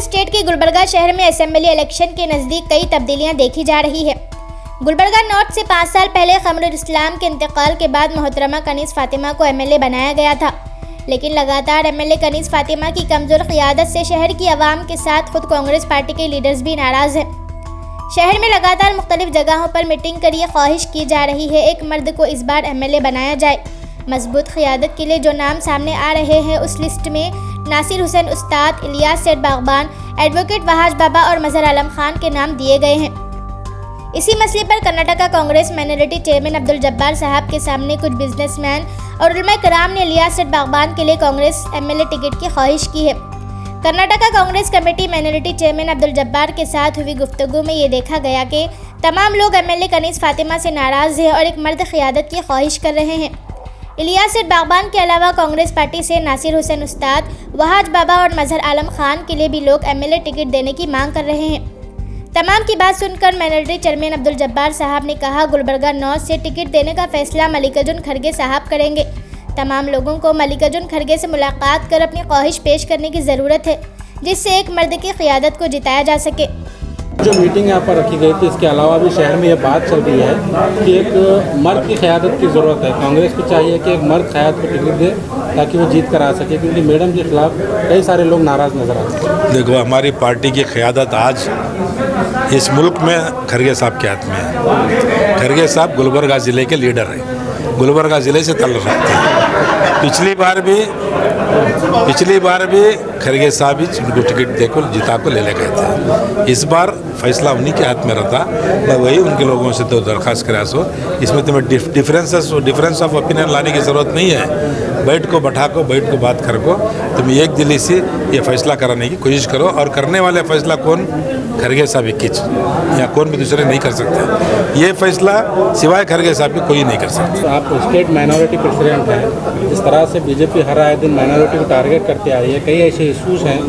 State के गुलबर्गा शहर में असेंबली इलेक्शन के नज़दीक कई तब्दीलियां देखी जा रही है। गुलबर्गा नॉर्थ से 5 साल पहले कमरुल इस्लाम के इंतकाल के बाद मोहतरमा कनीज़ फातिमा को एमएलए बनाया गया था, लेकिन लगातार एमएलए कनीज़ फातिमा की कमज़ोर क़ियादत से शहर की आवाम के साथ खुद कांग्रेस पार्टी के लीडर्स भी नाराज़ हैं। शहर में लगातार मुख्तलिफ जगहों पर मीटिंग कर ये ख्वाहिश की जा रही है एक मर्द को इस बार एमएलए बनाया जाए। मजबूत क़ियादत के लिए जो नाम सामने आ रहे हैं उस लिस्ट में नासिर हुसैन उस्ताद, इलियास सेठ बागबान, एडवोकेट वहाज बाबा और मजहर आलम खान के नाम दिए गए हैं। इसी मसले पर कर्नाटका कांग्रेस माइनॉरिटी चेयरमैन अब्दुल जब्बार साहब के सामने कुछ बिजनेसमैन और उलमा कराम ने इलियास सेठ बागबान के लिए कांग्रेस एमएलए टिकट की ख्वाहिश की है। Karnataka Congress committee minority chairman Abdul Jabbar के साथ हुई गुफ्तगू में ये देखा गया कि तमाम लोग एमएलए कनीज़ फातिमा से नाराज़ हैं और एक मर्द क़ियादत की ख्वाहिश कर रहे हैं। इलियास सेठ बागबान के अलावा कांग्रेस पार्टी से नासिर हुसैन उस्ताद, वहाज बाबा और मजहर आलम खान के लिए भी लोग एमएलए टिकट देने की मांग कर रहे हैं। तमाम की बात सुनकर माइनॉरिटी चेयरमैन अब्दुल जब्बार साहब ने कहा, गुलबर्गा नॉर्थ से टिकट देने का फैसला मल्लिकार्जुन खड़गे साहब करेंगे। तमाम लोगों को मल्लिकार्जुन खड़गे से मुलाकात कर अपनी ख्वाहिश पेश करने की ज़रूरत है, जिससे एक मर्द की क़ियादत को जिताया जा सके। जो मीटिंग यहाँ पर रखी गई थी, इसके अलावा भी शहर में ये बात चल रही है कि एक मर्द की क़यादत की ज़रूरत है। कांग्रेस को चाहिए कि एक मर्द क़यादत को टिकट दे ताकि वो जीत कर आ सके, क्योंकि मैडम के खिलाफ कई सारे लोग नाराज़ नज़र आते हैं। देखो, हमारी पार्टी की क़यादत आज इस मुल्क में खड़गे साहब के हाथ में है। खड़गे साहब गुलबर्गा ज़िले के लीडर हैं, गुलबर्गा ज़िले से ताल्लुक़ रखते हैं। पिछली बार भी खड़गे साहब ही उनको टिकट देकर जिता को ले गए थे। इस बार फैसला उन्हीं के हाथ में रहता। मैं वही उनके लोगों से तो दरख्वास्त करा सो, इसमें तुम्हें डिफरेंस ऑफ ओपिनियन लाने की ज़रूरत नहीं है। बैठ को बात कर को तुम एक दिली से ये फैसला कराने की कोशिश करो, और करने वाले फैसला कौन? खड़गे साहब किच या कौन भी दूसरे नहीं कर सकते। ये फैसला सिवाय खड़गे साहब के कोई नहीं कर सकता। आप स्टेट माइनॉरिटी प्रेसिडेंट हैं, इस तरह से बीजेपी हर आए दिन माइनॉरिटी को टारगेट करते आ रही है। कई ऐसे इशूज़ हैं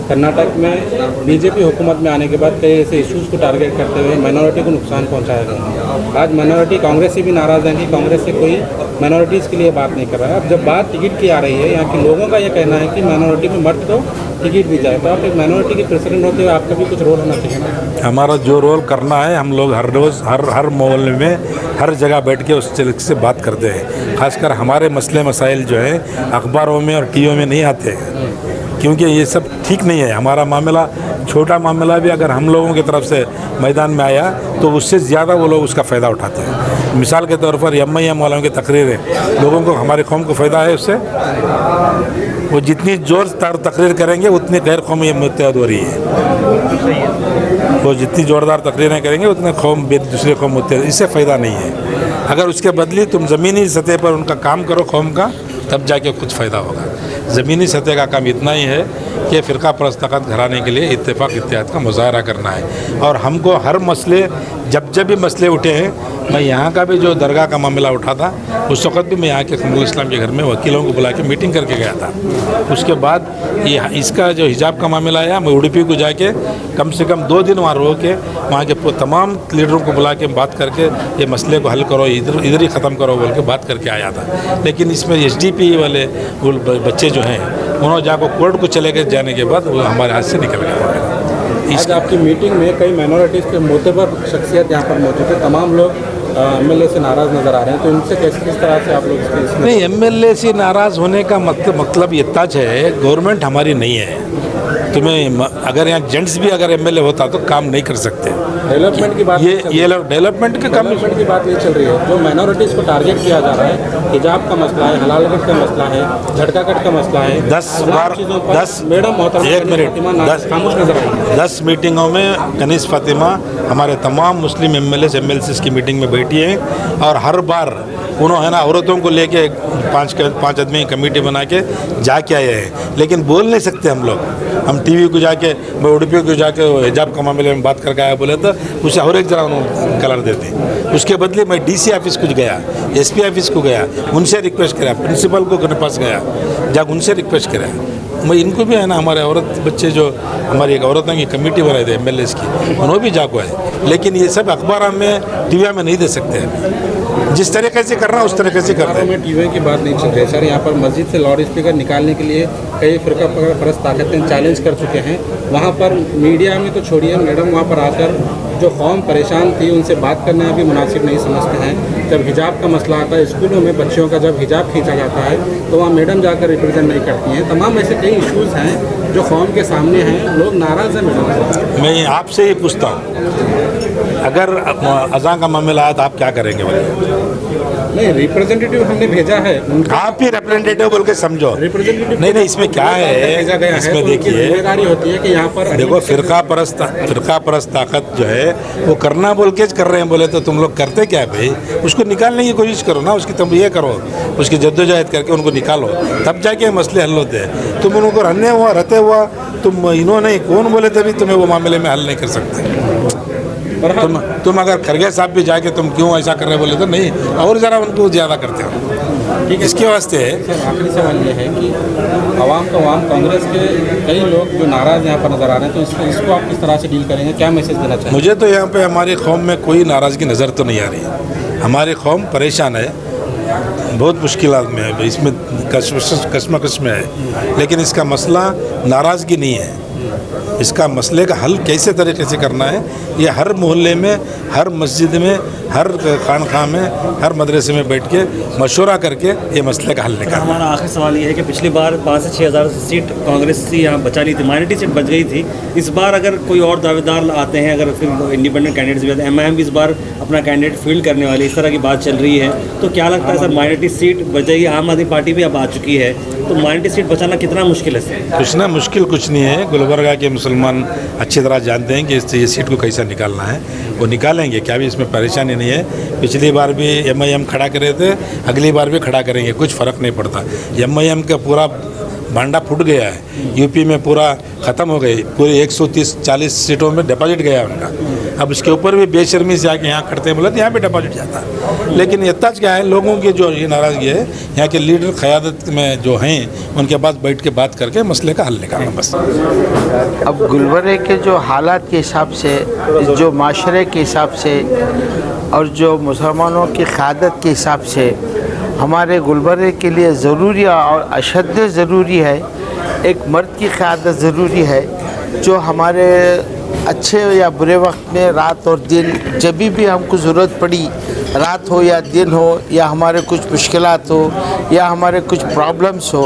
कर्नाटक में, बीजेपी हुकूमत में आने के बाद कई ऐसे इशूज़ को टारगेट करते हुए माइनॉरिटी को नुकसान पहुंचाया गया। आज माइनॉरिटी कांग्रेस से भी नाराज़ हैं कि कांग्रेस से कोई माइनॉरिटीज़ के लिए बात नहीं कर रहा है। अब जब बात टिकट की आ रही है, यहाँ के लोगों का ये कहना है कि माइनॉरिटी में मर्द को टिकट दी जाए, तो आप एक माइनॉरिटी के प्रेसिडेंट होते हुए आपका भी कुछ रोल होना चाहिए ना। हमारा जो रोल करना है, हम लोग हर रोज़ हर मोहल्ले में हर जगह बैठ के उस तरीके से बात करते हैं। खासकर हमारे मसले मसाइल जो है अखबारों में और टीवियों में नहीं आते हैं, क्योंकि ये सब ठीक नहीं है। हमारा मामला, छोटा मामला भी अगर हम लोगों की तरफ से मैदान में आया तो उससे ज़्यादा वो लोग उसका फ़ायदा उठाते हैं। मिसाल के तौर पर एम वालों की तकरीरें, लोगों को, हमारी कौम को फ़ायदा है उससे। वो जितनी ज़ोरदार तकरीर करेंगे उतनी गैर कौमी मुत्तहद हो रही है। वो जितनी ज़ोरदार तकरीरें करेंगे उतने कौम दूसरे कौम मुत्तहद, इससे फ़ायदा नहीं है। अगर उसके बदले तुम ज़मीनी सतह पर उनका काम करो कौम का, तब जाके कुछ फ़ायदा होगा। ज़मीनी सतह का काम इतना ही है कि फ़िरका परस्त ताकत घराने के लिए इत्तेफाक इत्तेहाद का मुज़ाहरा करना है। और हमको हर मसले, जब भी मसले उठे हैं, मैं यहाँ का भी जो दरगाह का मामला उठा था, उस वक़्त भी मैं यहाँ के कमरुल इस्लाम के घर में वकीलों को बुला के मीटिंग करके गया था। उसके बाद ये इसका जो हिजाब का मामला आया, मैं उडुपी को जाके कम से कम 2 दिन वहाँ रह के वहाँ के तमाम लीडरों को बुला के बात करके ये मसले को हल करो, इधर ही ख़त्म करो बोल के बात करके आया था। लेकिन इसमें SDP वाले बच्चे जो हैं, उन्होंने जाकर कोर्ट को चले गए, जाने के बाद वो हमारे हाथ से निकल गए। आज आपकी मीटिंग में कई माइनॉरिटीज़ के मोतबर शख्सियत यहाँ पर मौजूद है, तमाम लोग एमएलए से नाराज़ नज़र आ रहे हैं, तो इनसे किस तरह से आप लोग नहीं, एमएलए से नाराज़ होने का मतलब ये तज है, गवर्नमेंट हमारी नहीं है। तुम्हें अगर यहाँ जेंट्स भी अगर एमएलए होता तो काम नहीं कर सकते। डेवलपमेंट की बात, ये लोग डेवलपमेंट की बात नहीं चल रही है। जो माइनॉरिटीज़ को टारगेट किया जा रहा है, हिजाब का मसला है, हलाल कट का मसला है, झटका कट का मसला है, 10 मीटिंगों में कनीज़ फातिमा हमारे तमाम मुस्लिम MLAs की मीटिंग में बैठी हैं, और हर बार उन्होंने ना औरतों को लेके 5 आदमी कमेटी बना के जाके आए हैं। लेकिन बोल नहीं सकते हम लोग। हम टीवी को जाके, मैं उडुपी को जाके हिजाब का मामले में बात करके आया बोले तो उसे और एक जरा उन्होंने कलर देते। उसके बदले मैं DC ऑफिस को गया, SP ऑफिस को गया, उनसे रिक्वेस्ट करा, प्रिंसिपल को के पास गया, जाकर उनसे रिक्वेस्ट करा। मैं इनको भी है ना, हमारे औरत बच्चे जो हमारी एक औरतों की कमेटी बनाई थी MLAs की, उन्होंने भी जाको है। लेकिन ये सब अखबार में, टीवी में नहीं दे सकते हैं। जिस तरीके से करना उस तरीके से करते हैं। में टीवी की बात नहीं चल रही है सर, यहाँ पर मस्जिद से लाउड स्पीकर निकालने के लिए कई फिरका परस्त ताकतें चैलेंज कर चुके हैं। वहाँ पर मीडिया में तो छोड़िए, मैडम वहाँ पर आकर जो कौम परेशान थी उनसे बात करना भी मुनासिब नहीं समझते हैं। जब हिजाब का मसला आता है स्कूलों में बच्चियों का, जब हिजाब खींचा जाता है तो वहाँ मैडम जाकर रिप्रेजेंट नहीं करती हैं। तमाम ऐसे कई इश्यूज़ हैं जो कौम के सामने हैं, लोग नाराज़ हैं मैडम। मैं आपसे ही पूछता हूँ, अगर अज़ान का मामला आया तो आप क्या करेंगे बोले? नहीं, रिप्रेजेंटेटिव हमने भेजा है। आप ही रिप्रेजेंटेटिव बोल के समझो। रिप्रेजेंटेटिव नहीं, इसमें क्या भेजा गया है, है, इसमें तो देखिए जिम्मेदारी होती है कि यहाँ पर देखो फिरका परस्त ताकत जो है वो करना बोल के कर रहे हैं। बोले तो तुम लोग करते क्या भाई? उसको निकालने की कोशिश करो ना, उसकी तुम ये करो, उसकी जद्दोजहद करके उनको निकालो, तब जाके मसले हल होते हैं। तुम उनको रहते हुआ तुम इन्होंने कौन बोले तभी तुम्हें वो मामले में हल नहीं कर सकते। तुम अगर खरगे साहब भी जाके तुम क्यों ऐसा कर रहे बोले तो नहीं, और ज़रा उनको ज़्यादा करते हो। ठीक है, इसके वास्ते है। सर आखिरी सवाल ये है कि अवाम कांग्रेस के कई लोग जो नाराज़ यहाँ पर नज़र आ रहे हैं, तो इसको आप किस तरह से डील करेंगे, क्या मैसेज देना चाहेंगे? मुझे तो यहाँ पे हमारी कौम में कोई नाराज़गी नज़र तो नहीं आ रही है। हमारी कौम परेशान है, बहुत मुश्किलात में है, इसमें कश्मकश में है, लेकिन इसका मसला नाराज़गी नहीं है। इसका मसले का हल कैसे तरीके से करना है, ये हर मोहल्ले में, हर मस्जिद में, हर खानखा में, हर मदरसे में बैठ के मशवरा करके ये मसले का हल निकालना। हमारा आखिरी सवाल ये है कि पिछली बार 5 से 6 हज़ार सीट कांग्रेस से यहाँ बचा ली थी, माइनॉरिटी सीट बच गई थी। इस बार अगर कोई और दावेदार आते हैं, अगर फिर इंडिपेंडेंट कैंडिडेट्स भी आते हैं, एमआईएम भी इस बार अपना कैंडिडेट फील्ड करने वाली, इस तरह की बात चल रही है, तो क्या लगता है सर माइनॉरिटी सीट बच जाएगी? आम आदमी पार्टी भी अब आ चुकी है, तो माइनॉरिटी सीट बचाना कितना मुश्किल है सर? कुछ ना मुश्किल कुछ नहीं है। गुलबर्गा के मुसलमान अच्छी तरह जानते हैं कि ये सीट को कैसे निकालना है, वो निकालेंगे, क्या भी इसमें परेशानी नहीं है। पिछली बार भी एमआईएम खड़ा करे थे, अगली बार भी खड़ा करेंगे, कुछ फ़र्क नहीं पड़ता। एमआईएम का पूरा भांडा फूट गया है, यूपी में पूरा ख़त्म हो गई, पूरी 130-40 सीटों में डिपॉजिट गया उनका। अब उसके ऊपर भी बेशर्मी से आके यहाँ खड़ते हैं, बोले तो यहाँ भी डिपॉजिट जाता है। लेकिन इतना क्या है, लोगों की जो ये नाराज़गी है, यहाँ के लीडर क़यादत में जो हैं उनके पास बैठ के बात करके मसले का हल निकालना बस। अब गुलबर्गे के जो हालात के हिसाब से, जो माशरे के हिसाब से और जो मुसलमानों की क़यादत के हिसाब से हमारे गुलबर्गे के लिए ज़रूरी और अशद ज़रूरी है, एक मर्द की क़यादत ज़रूरी है, जो हमारे अच्छे या बुरे वक्त में रात और दिन जब भी हमको ज़रूरत पड़ी, रात हो या दिन हो, या हमारे कुछ मुश्किलात हो या हमारे कुछ प्रॉब्लम्स हो,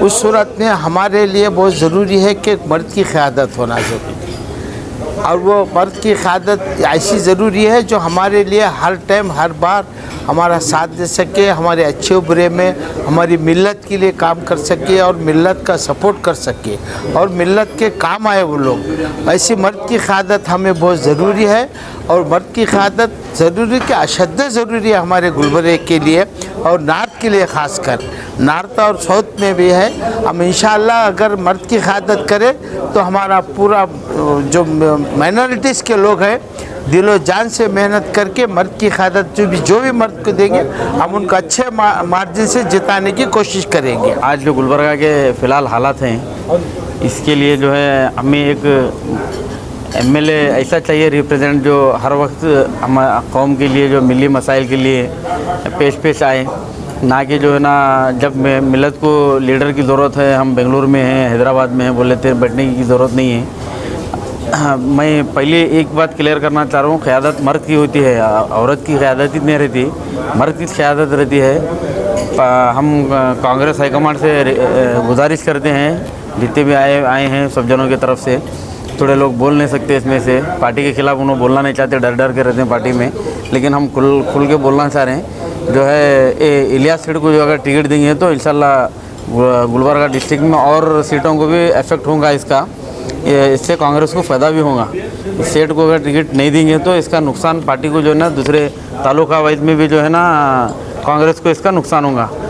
उस सूरत में हमारे लिए बहुत ज़रूरी है कि मर्द की क़यादत होना ज़रूरी है। और वो मर्द की क़यादत ऐसी ज़रूरी है जो हमारे लिए हर टाइम हर बार हमारा साथ दे सके, हमारे अच्छे बुरे में हमारी मिल्लत के लिए काम कर सके और मिल्लत का सपोर्ट कर सके और मिल्लत के काम आए वो लोग। ऐसी मर्द की क़यादत हमें बहुत ज़रूरी है, और मर्द की क़यादत ज़रूरी के अशद ज़रूरी है हमारे गुलबर्गे के लिए और नॉर्थ के लिए, ख़ास कर नॉर्थ और साउथ में भी है। हम इंशाअल्लाह अगर मर्द की क़यादत करें तो हमारा पूरा जो माइनॉरिटीज़ के लोग हैं दिलो जान से मेहनत करके मर्द की क़यादत जो भी मर्द को देंगे हम उनको अच्छे मार्जिन से जिताने की कोशिश करेंगे। आज जो गुलबर्गा के फ़िलहाल हालात हैं, इसके लिए जो है हमें एक एमएलए ऐसा चाहिए रिप्रेजेंट जो हर वक्त हम कौम के लिए, जो मिली मसाइल के लिए पेश आए, ना कि जो है ना जब मिलत को लीडर की ज़रूरत है, हम बेंगलुरु में हैं, हैदराबाद में हैं, बोले थे बैठने की ज़रूरत नहीं है। मैं पहले एक बात क्लियर करना चाह रहा हूँ, क़यादत मर्द की होती है, औरत की क़यादत ही नहीं रहती, मर्द की क़यादत रहती है। हम कांग्रेस हाईकमांड से गुजारिश करते हैं, जितने भी आए हैं सब जनों की तरफ से, थोड़े लोग बोल नहीं सकते इसमें से, पार्टी के ख़िलाफ़ उन्होंने बोलना नहीं चाहते, डर के रहते हैं पार्टी में, लेकिन हम खुल के बोलना चाह रहे हैं। जो है इलियास सेठ को जो अगर टिकट देंगे तो इंशाल्लाह गुलबर्गा डिस्ट्रिक्ट में और सीटों को भी इफेक्ट होगा इसका, इससे कांग्रेस को फ़ायदा भी होगा। इस सेठ को अगर टिकट नहीं देंगे तो इसका नुकसान पार्टी को जो है ना, दूसरे तालुका वाइज में भी जो है ना कांग्रेस को इसका नुकसान होगा।